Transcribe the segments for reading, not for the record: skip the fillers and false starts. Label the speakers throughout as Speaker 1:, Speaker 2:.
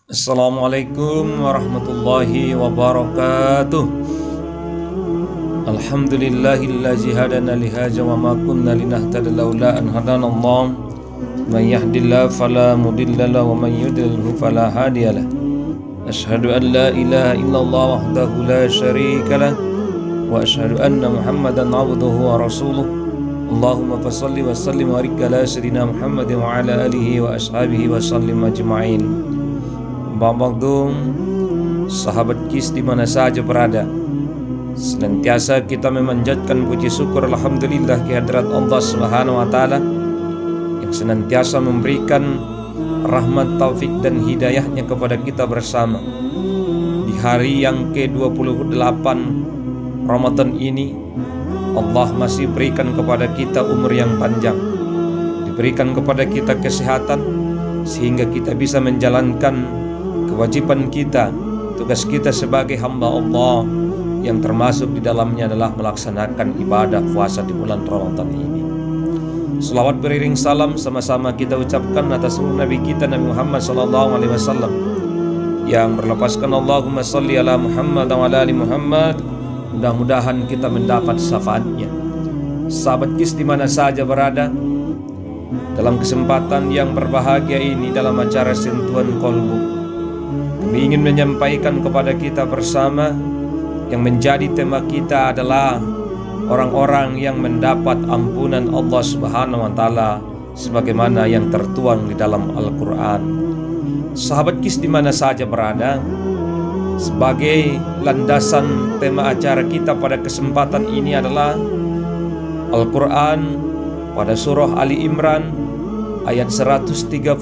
Speaker 1: Assalamualaikum warahmatullahi wabarakatuh. Alhamdulillahillazi hadana lihaza wa ma kunna linahtadiya laula an hadana Allah. Man yahdihillahu fala mudilla lahu wa man yudlilhu fala hadiyalah. Asyhadu an la ilaha illallah wahdahu la syarika lah wa asyhadu anna Muhammadan abduhu wa rasuluh. Allahumma fassalli wa sallim wa barik ala sayyidina Muhammadin wa ala alihi wa ashabihi wa sallim ajma'in. Bambang sahabat KIS di mana saja berada, senantiasa kita memanjatkan puji syukur alhamdulillah kehadirat Allah Subhanahu wa taala yang senantiasa memberikan rahmat, taufik dan hidayahnya kepada kita bersama di hari yang ke-28 Ramadan ini. Allah masih berikan kepada kita umur yang panjang, diberikan kepada kita kesehatan sehingga kita bisa menjalankan kewajiban kita, tugas kita sebagai hamba Allah, yang termasuk di dalamnya adalah melaksanakan ibadah puasa di bulan Ramadan ini. Selawat beriring salam sama-sama kita ucapkan atas Nabi kita Nabi Muhammad SAW yang berlepaskan Allahumma salli ala Muhammad wa ala ali Muhammad. Mudah-mudahan kita mendapat syafaatnya. Sahabat KIS di mana saja berada, dalam kesempatan yang berbahagia ini, dalam acara Sentuhan Kolbu, kami ingin menyampaikan kepada kita bersama yang menjadi tema kita adalah orang-orang yang mendapat ampunan Allah Subhanahu wa taala sebagaimana yang tertuang di dalam Al-Qur'an. Sahabat KIS di mana saja berada, sebagai landasan tema acara kita pada kesempatan ini adalah Al-Quran pada surah Ali Imran ayat 133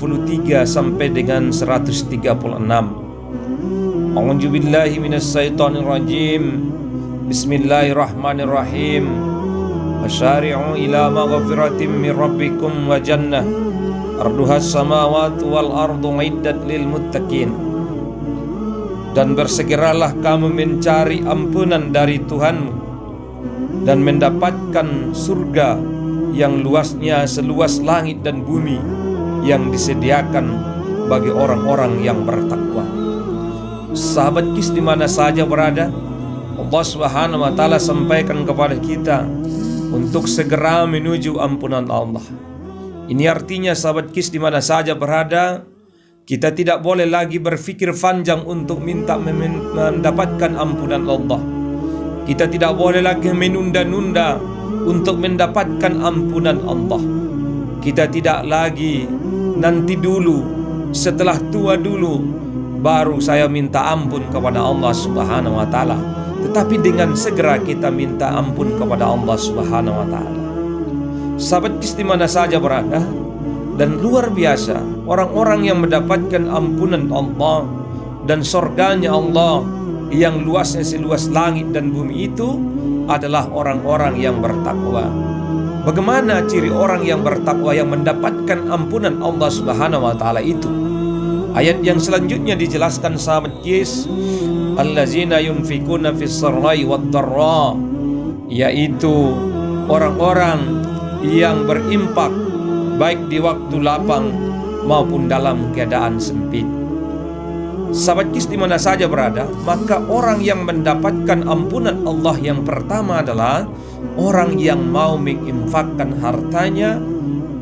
Speaker 1: sampai dengan 136. A'udzu billahi minasyaitonir rajim. Bismillahirrahmanirrahim. Wasyari'u ila maghfiratin min rabbikum wa jannah arduhas samawati wal ardu uiddat lil muttaqin. Dan bersegeralah kamu mencari ampunan dari Tuhanmu dan mendapatkan surga yang luasnya seluas langit dan bumi yang disediakan bagi orang-orang yang bertakwa. Sahabat KIS di mana saja berada, Allah Subhanahu wa taala sampaikan kepada kita untuk segera menuju ampunan Allah. Ini artinya sahabat KIS di mana saja berada, kita tidak boleh lagi berpikir panjang untuk mendapatkan ampunan Allah. Kita tidak boleh lagi menunda-nunda untuk mendapatkan ampunan Allah. Kita tidak lagi nanti dulu, setelah tua dulu baru saya minta ampun kepada Allah Subhanahu wa taala. Tetapi dengan segera kita minta ampun kepada Allah Subhanahu wa taala. Sahabat KIS di mana saja berada, dan luar biasa orang-orang yang mendapatkan ampunan Allah dan surganya Allah yang luasnya seluas langit dan bumi itu adalah orang-orang yang bertakwa. Bagaimana ciri orang yang bertakwa yang mendapatkan ampunan Allah Subhanahu wa taala itu? Ayat yang selanjutnya dijelaskan sahabat KIS, allazina yunfikuna fis sarai wad dharra, yaitu orang-orang yang berimpak baik di waktu lapang maupun dalam keadaan sempit. Sahabat KIS di mana saja berada, maka orang yang mendapatkan ampunan Allah yang pertama adalah orang yang mau menginfakkan hartanya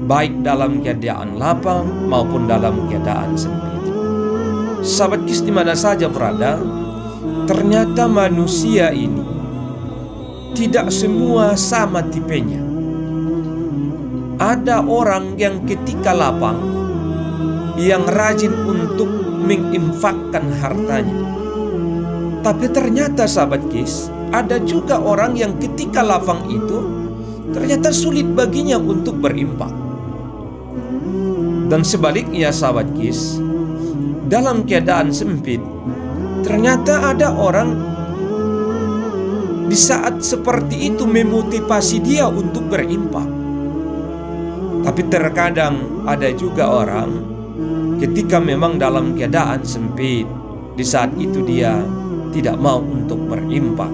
Speaker 1: baik dalam keadaan lapang maupun dalam keadaan sempit. Sahabat KIS di mana saja berada, ternyata manusia ini tidak semua sama tipenya. Ada orang yang ketika lapang yang rajin untuk menginfakkan hartanya. Tapi ternyata sahabat KIS, ada juga orang yang ketika lapang itu ternyata sulit baginya untuk berimpak. Dan sebaliknya sahabat KIS, dalam keadaan sempit ternyata ada orang di saat seperti itu memotivasi dia untuk berimpak. Tapi terkadang ada juga orang ketika memang dalam keadaan sempit, di saat itu dia tidak mau untuk berimpak.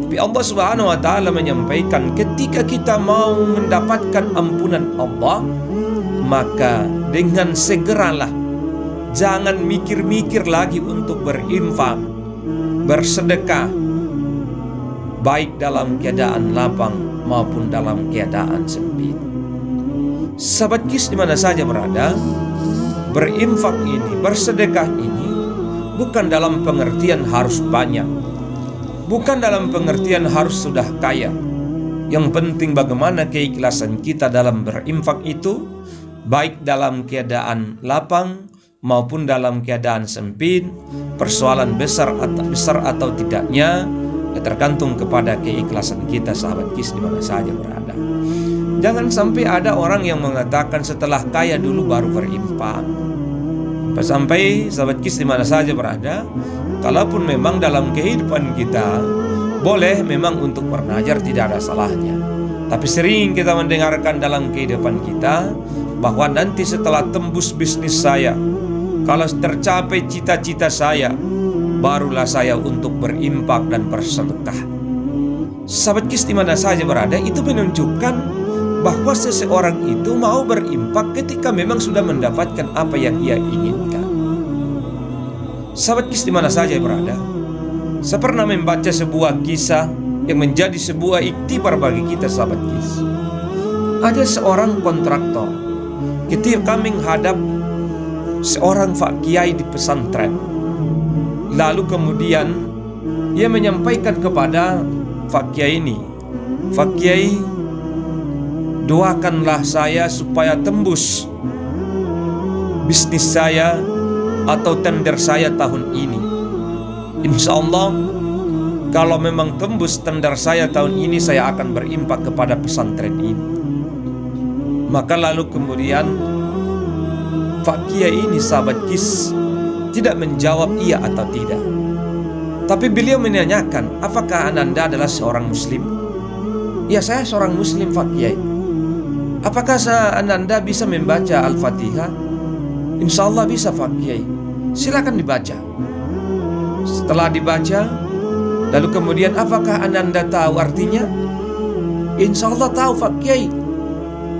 Speaker 1: Tapi Allah Subhanahu wa taala menyampaikan ketika kita mau mendapatkan ampunan Allah, maka dengan segeralah jangan mikir-mikir lagi untuk berinfak, bersedekah, baik dalam keadaan lapang maupun dalam keadaan sempit. Sahabat KIS di mana saja berada, berinfak ini, bersedekah ini bukan dalam pengertian harus banyak, bukan dalam pengertian harus sudah kaya. Yang penting bagaimana keikhlasan kita dalam berinfak itu, baik dalam keadaan lapang maupun dalam keadaan sempit. Persoalan besar atau tidaknya tergantung kepada keikhlasan kita, sahabat KIS di mana saja berada. Jangan sampai ada orang yang mengatakan setelah kaya dulu baru berinfak. Sampai sahabat KIS di mana saja berada, kalaupun memang dalam kehidupan kita boleh memang untuk bernajar, tidak ada salahnya. Tapi sering kita mendengarkan dalam kehidupan kita bahwa nanti setelah tembus bisnis saya, kalau tercapai cita-cita saya, barulah saya untuk berinfak dan bersedekah. Sahabat KIS di mana saja berada, itu menunjukkan bahwa seseorang itu mau berinfak ketika memang sudah mendapatkan apa yang ia inginkan. Sahabat KIS di mana saja berada, saya pernah membaca sebuah kisah yang menjadi sebuah iktibar bagi kita, sahabat KIS. Ada seorang kontraktor ketika menghadap seorang Pak Kiai di pesantren. Lalu kemudian ia menyampaikan kepada Pak Kiai ini, Pak Kiai, doakanlah saya supaya tembus bisnis saya atau tender saya tahun ini. Insya Allah kalau memang tembus tender saya tahun ini, saya akan berinfak kepada pesantren ini. Maka lalu kemudian Pak Kiai ini, sahabat KIS, tidak menjawab iya atau tidak. Tapi beliau menanyakan, apakah Ananda adalah seorang muslim? Ya, saya seorang muslim, Pak Kiai. Apakah Ananda bisa membaca Al-Fatihah? Insya Allah bisa, Pak Kiai. Silakan dibaca. Setelah dibaca, lalu kemudian apakah Ananda tahu artinya? Insya Allah tahu, Pak Kiai.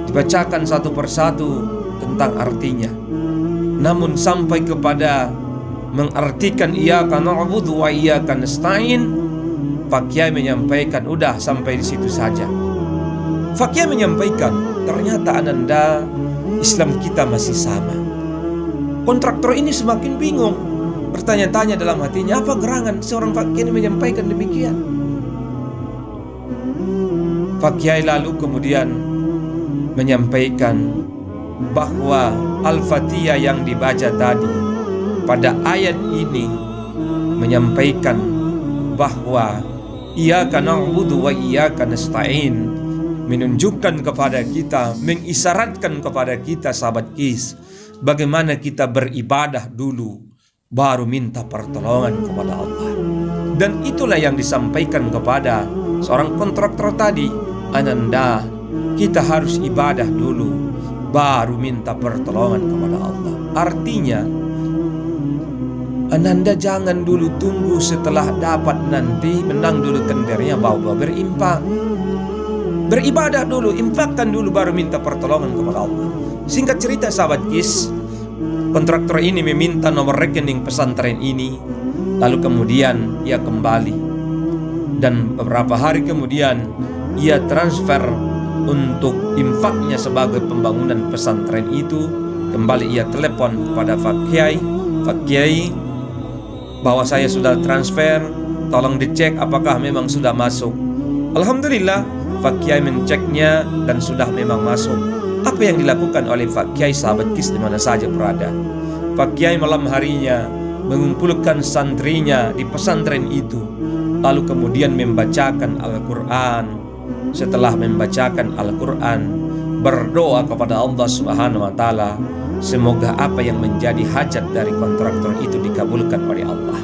Speaker 1: Dibacakan satu persatu tentang artinya. Namun sampai kepada mengartikan iyyaka na'budu wa iyyaka nasta'in, Pak Kiai menyampaikan, udah sampai di situ saja. Pak Kiai menyampaikan, ternyata Ananda Islam kita masih sama. Kontraktor ini semakin bingung, bertanya-tanya dalam hatinya, apa gerangan seorang Pak Kiai menyampaikan demikian? Pak Kiai lalu kemudian menyampaikan bahwa Al-Fatihah yang dibaca tadi pada ayat ini menyampaikan bahwa iyyaka na'budu wa iyyaka nasta'in, menunjukkan kepada kita, mengisyaratkan kepada kita, sahabat KIS, bagaimana kita beribadah dulu baru minta pertolongan kepada Allah. Dan itulah yang disampaikan kepada seorang kontraktor tadi, Ananda, kita harus ibadah dulu baru minta pertolongan kepada Allah. Artinya, Ananda jangan dulu tunggu setelah dapat nanti menang dulu tendernya baru berinfak. Beribadah dulu, infakkan dulu baru minta pertolongan kepada Allah. Singkat cerita, sahabat KIS, kontraktor ini meminta nomor rekening pesantren ini. Lalu kemudian ia kembali, dan beberapa hari kemudian ia transfer untuk infaknya sebagai pembangunan pesantren itu. Kembali ia telepon kepada Pak Kiai, Pak Kiai, bahwa saya sudah transfer, tolong dicek apakah memang sudah masuk. Alhamdulillah, Pak Kiai menceknya dan sudah memang masuk. Apa yang dilakukan oleh Pak Kiai, sahabat KIS di mana saja berada? Pak Kiai malam harinya mengumpulkan santrinya di pesantren itu, lalu kemudian membacakan Al-Quran. Setelah membacakan Al-Quran, berdoa kepada Allah Subhanahu wa Ta'ala, semoga apa yang menjadi hajat dari kontraktor itu dikabulkan oleh Allah.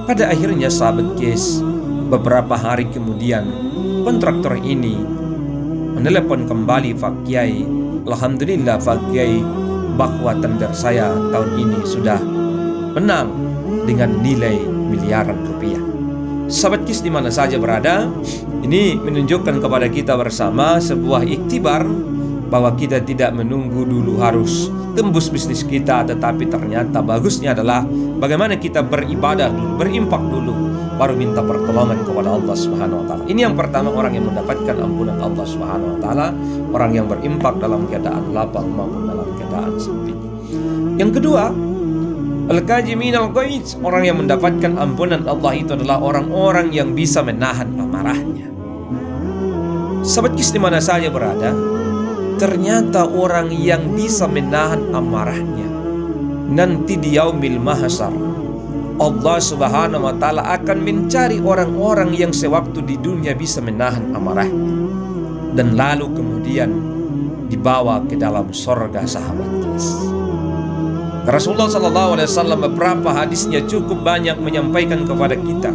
Speaker 1: Pada akhirnya, sahabat KIS, beberapa hari kemudian kontraktor ini menelepon kembali Pak Kiai. Alhamdulillah, Pak Kiai, bahwa tender saya tahun ini sudah menang dengan nilai miliaran rupiah. Sahabat KIS di mana saja berada, ini menunjukkan kepada kita bersama sebuah iktibar bahwa kita tidak menunggu dulu harus tembus bisnis kita, tetapi ternyata bagusnya adalah bagaimana kita beribadah dulu, berimpak dulu, baru minta pertolongan kepada Allah Subhanahu wa taala. Ini yang pertama, orang yang mendapatkan ampunan Allah Subhanahu wa taala, orang yang berimpak dalam keadaan lapang maupun dalam keadaan sempit. Yang kedua, al-kazimin al-ghaiz, orang yang mendapatkan ampunan Allah itu adalah orang-orang yang bisa menahan amarahnya. Sahabat Kis di mana saja berada, ternyata orang yang bisa menahan amarahnya, nanti di yaumil mahsyar Allah Subhanahu wa taala akan mencari orang-orang yang sewaktu di dunia bisa menahan amarahnya, dan lalu kemudian dibawa ke dalam surga. Sahabat Kis, Rasulullah SAW beberapa hadisnya cukup banyak menyampaikan kepada kita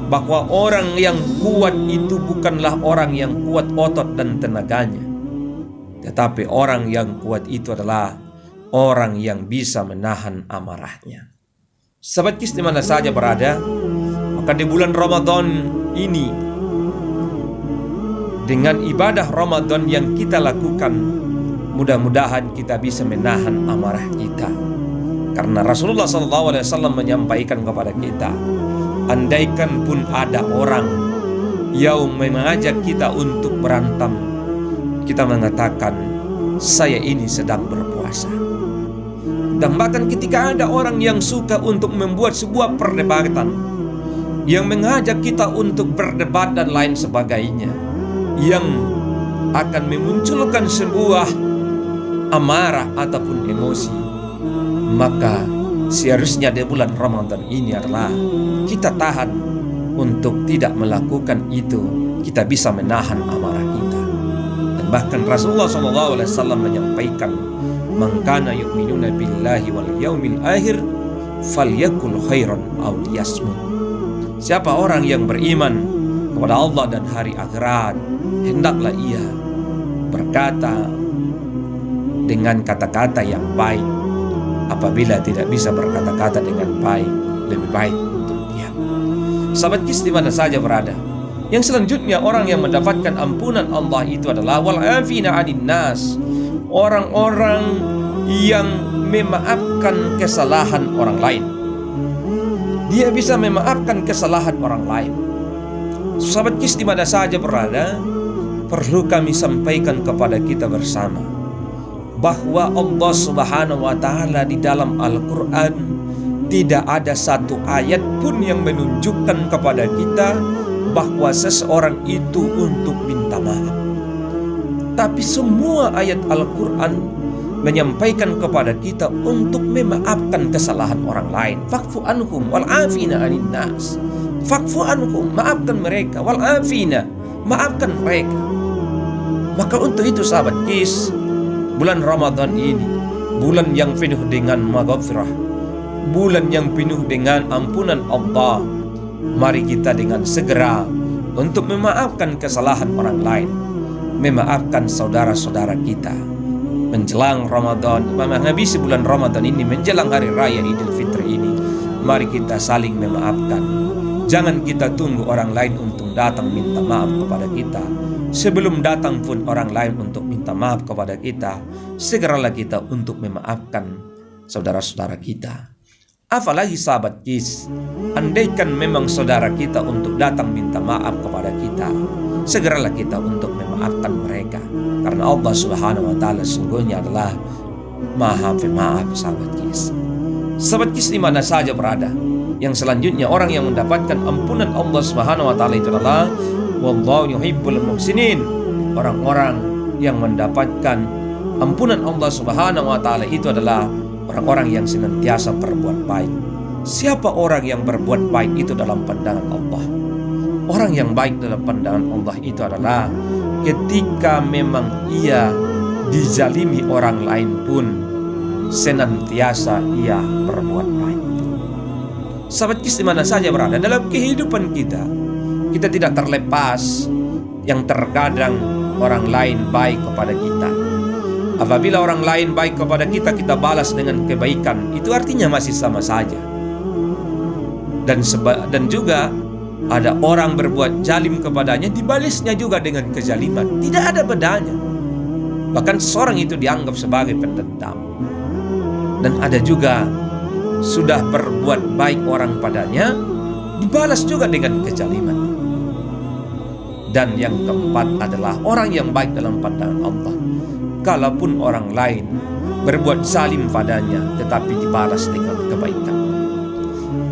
Speaker 1: bahwa orang yang kuat itu bukanlah orang yang kuat otot dan tenaganya, tetapi orang yang kuat itu adalah orang yang bisa menahan amarahnya. Sahabat Kis di mana saja berada, maka di bulan Ramadan ini, dengan ibadah Ramadan yang kita lakukan, mudah-mudahan kita bisa menahan amarah kita. Karena Rasulullah SAW menyampaikan kepada kita, andaikan pun ada orang yang mengajak kita untuk berantem, kita mengatakan, saya ini sedang berpuasa. Dan bahkan ketika ada orang yang suka untuk membuat sebuah perdebatan, yang mengajak kita untuk berdebat dan lain sebagainya, yang akan memunculkan sebuah amarah ataupun emosi, maka seharusnya di bulan Ramadan ini adalah kita tahan untuk tidak melakukan itu. Kita bisa menahan amarah kita. Dan bahkan Rasulullah SAW menyampaikan, man kana yu'minuna billahi wal yaumil akhir falyakul khairan aw liyasmut. Siapa orang yang beriman kepada Allah dan hari akhirat, hendaklah ia berkata dengan kata-kata yang baik. Apabila tidak bisa berkata-kata dengan baik, lebih baik untuk diam. Sahabat Kis di mana saja berada, yang selanjutnya orang yang mendapatkan ampunan Allah itu adalah wal afina 'anil nas, orang-orang yang memaafkan kesalahan orang lain. Dia bisa memaafkan kesalahan orang lain. Sahabat Kis di mana saja berada, perlu kami sampaikan kepada kita bersama bahwa Allah Subhanahu wa taala di dalam Al-Qur'an tidak ada satu ayat pun yang menunjukkan kepada kita bahwa seseorang itu untuk minta maaf. Tapi semua ayat Al-Qur'an menyampaikan kepada kita untuk memaafkan kesalahan orang lain. Fa'fu anhum wal afina 'anil nas. Fa'fu anhum, maafkan mereka, wal afina, maafkan mereka. Maka untuk itu sahabat Kis, bulan Ramadan ini bulan yang penuh dengan maghfirah, bulan yang penuh dengan ampunan Allah. Mari kita dengan segera untuk memaafkan kesalahan orang lain, memaafkan saudara-saudara kita. Menjelang Ramadan, menghabisi bulan Ramadan ini, menjelang hari raya Idul Fitri ini, mari kita saling memaafkan. Jangan kita tunggu orang lain untuk datang minta maaf kepada kita. Sebelum datang pun orang lain untuk minta maaf kepada kita, segeralah kita untuk memaafkan saudara-saudara kita. Apalagi sahabat Kis, andaikan memang saudara kita untuk datang minta maaf kepada kita, segeralah kita untuk memaafkan mereka. Karena Allah Subhanahu wa taala sungguhnya adalah Maha Pemaaf. Sahabat Kis, sahabat Kis di mana saja berada, yang selanjutnya orang yang mendapatkan ampunan Allah Subhanahu wa taala itu adalah wallahu yuhibbul muhsinin. Orang-orang yang mendapatkan ampunan Allah Subhanahu wa taala itu adalah orang-orang yang senantiasa berbuat baik. Siapa orang yang berbuat baik itu dalam pandangan Allah? Orang yang baik dalam pandangan Allah itu adalah ketika memang ia dizalimi orang lain pun senantiasa ia berbuat baik. Sahabat Kis di mana saja berada dalam kehidupan kita, kita tidak terlepas yang terkadang orang lain baik kepada kita. Apabila orang lain baik kepada kita, kita balas dengan kebaikan, itu artinya masih sama saja. Dan juga ada orang berbuat zalim kepadanya, dibalasnya juga dengan kezaliman. Tidak ada bedanya. Bahkan seseorang itu dianggap sebagai pendendam. Dan ada juga sudah berbuat baik orang padanya, dibalas juga dengan kezaliman. Dan yang keempat adalah orang yang baik dalam pandangan Allah. Kalaupun orang lain berbuat zalim padanya, tetapi dibalas dengan kebaikan.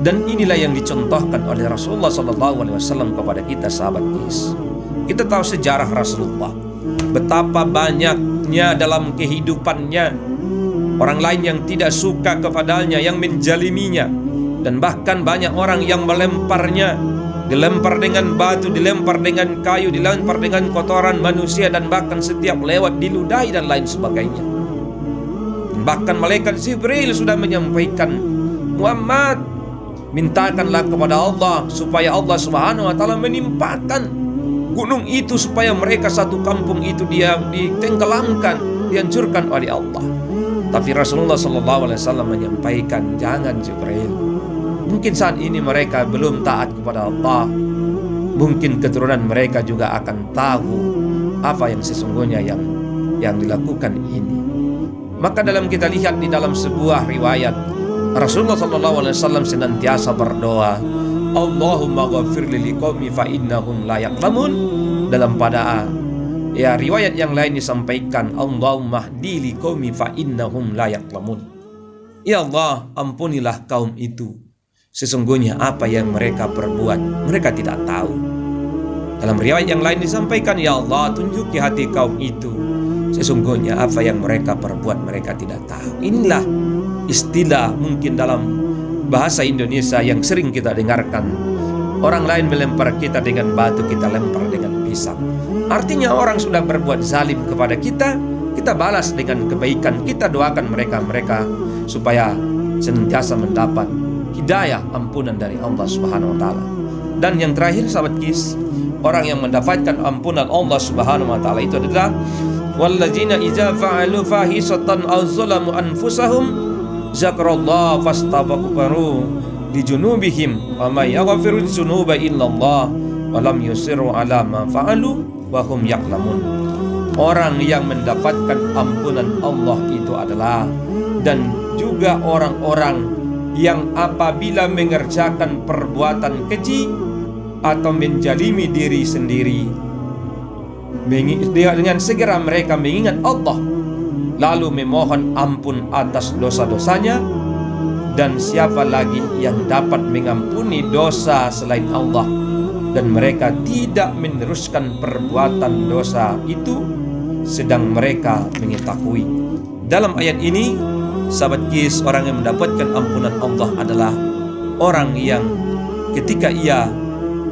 Speaker 1: Dan inilah yang dicontohkan oleh Rasulullah SAW kepada kita, sahabat Kis. Kita tahu sejarah Rasulullah, betapa banyaknya dalam kehidupannya orang lain yang tidak suka kepadanya, yang menjaliminya, dan bahkan banyak orang yang melemparnya, dilempar dengan batu, dilempar dengan kayu, dilempar dengan kotoran manusia, dan bahkan setiap lewat diludahi dan lain sebagainya. Bahkan malaikat Jibril sudah menyampaikan, Muhammad, mintakanlah kepada Allah supaya Allah Subhanahu wa taala menimpakan gunung itu, supaya mereka satu kampung itu dia ditenggelamkan, dihancurkan oleh Allah. Tapi Rasulullah SAW menyampaikan, jangan Jibril. Mungkin saat ini mereka belum taat kepada Allah. Mungkin keturunan mereka juga akan tahu apa yang sesungguhnya yang dilakukan ini. Maka dalam kita lihat di dalam sebuah riwayat, Rasulullah SAW senantiasa berdoa, Allahumma ghafirli liqaumi fa innahum la ya'lamun. Dalam pada riwayat yang lain disampaikan, Allahumma hdi liqaumi fa innahum la ya'lamun. Ya Allah, ampunilah kaum itu, sesungguhnya apa yang mereka perbuat mereka tidak tahu. Dalam riwayat yang lain disampaikan, ya Allah, tunjuki hati kaum itu, sesungguhnya apa yang mereka perbuat mereka tidak tahu. Inilah istilah mungkin dalam bahasa Indonesia yang sering kita dengarkan. Orang lain melempar kita dengan batu, kita lempar dengan pisang. Artinya orang sudah berbuat zalim kepada kita, kita balas dengan kebaikan. Kita doakan mereka supaya senantiasa mendapat hidayah, ampunan dari Allah Subhanahu wa taala. Dan yang terakhir, sahabat Kis, orang yang mendapatkan ampunan Allah Subhanahu wa taala itu adalah walladzina idza fa'alu fahisatan aw zalamu anfusahum zakarallahu fastaghfiru li junubihim wa may yaghfiru dzunuba illallah wa lam yusiru ala ma fa'alu wa hum ya'lamun. Orang yang mendapatkan ampunan Allah itu adalah, dan juga orang-orang yang apabila mengerjakan perbuatan keji atau menjalimi diri sendiri, dengan segera mereka mengingat Allah, lalu memohon ampun atas dosa-dosanya. Dan siapa lagi yang dapat mengampuni dosa selain Allah, dan mereka tidak meneruskan perbuatan dosa itu sedang mereka mengetahui. Dalam ayat ini, sahabat Kis, orang yang mendapatkan ampunan Allah adalah orang yang ketika ia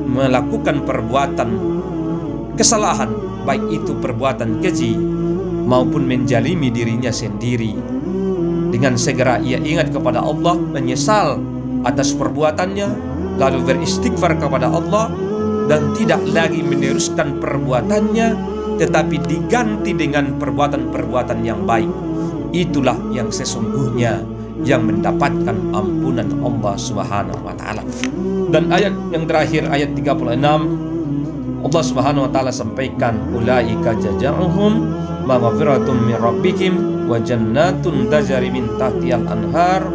Speaker 1: melakukan perbuatan kesalahan, baik itu perbuatan keji maupun menjalimi dirinya sendiri, dengan segera ia ingat kepada Allah, menyesal atas perbuatannya, lalu beristighfar kepada Allah, dan tidak lagi meneruskan perbuatannya, tetapi diganti dengan perbuatan-perbuatan yang baik. Itulah yang sesungguhnya yang mendapatkan ampunan Allah Subhanahu wa taala. Dan ayat yang terakhir, ayat 36, Allah Subhanahu wa taala sampaikan, ulaika jazaohum maghfiratun min rabbihim wa jannatun tajri min tahtihal anhar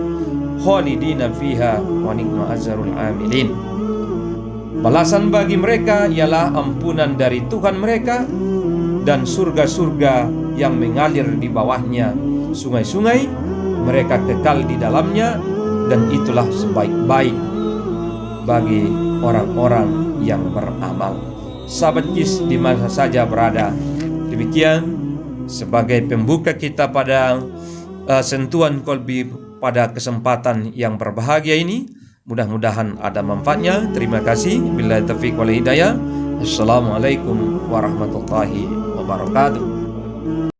Speaker 1: khalidina fiha wa ni'ma ajrul amilin. Balasan bagi mereka ialah ampunan dari Tuhan mereka dan surga-surga yang mengalir di bawahnya sungai-sungai, mereka kekal di dalamnya, dan itulah sebaik-baik bagi orang-orang yang beramal. Sahabat Kis di mana saja berada, demikian sebagai pembuka kita pada sentuhan kolbi pada kesempatan yang berbahagia ini. Mudah-mudahan ada manfaatnya. Terima kasih. Billahi taufiq wal hidayah. Assalamualaikum warahmatullahi wabarakatuh.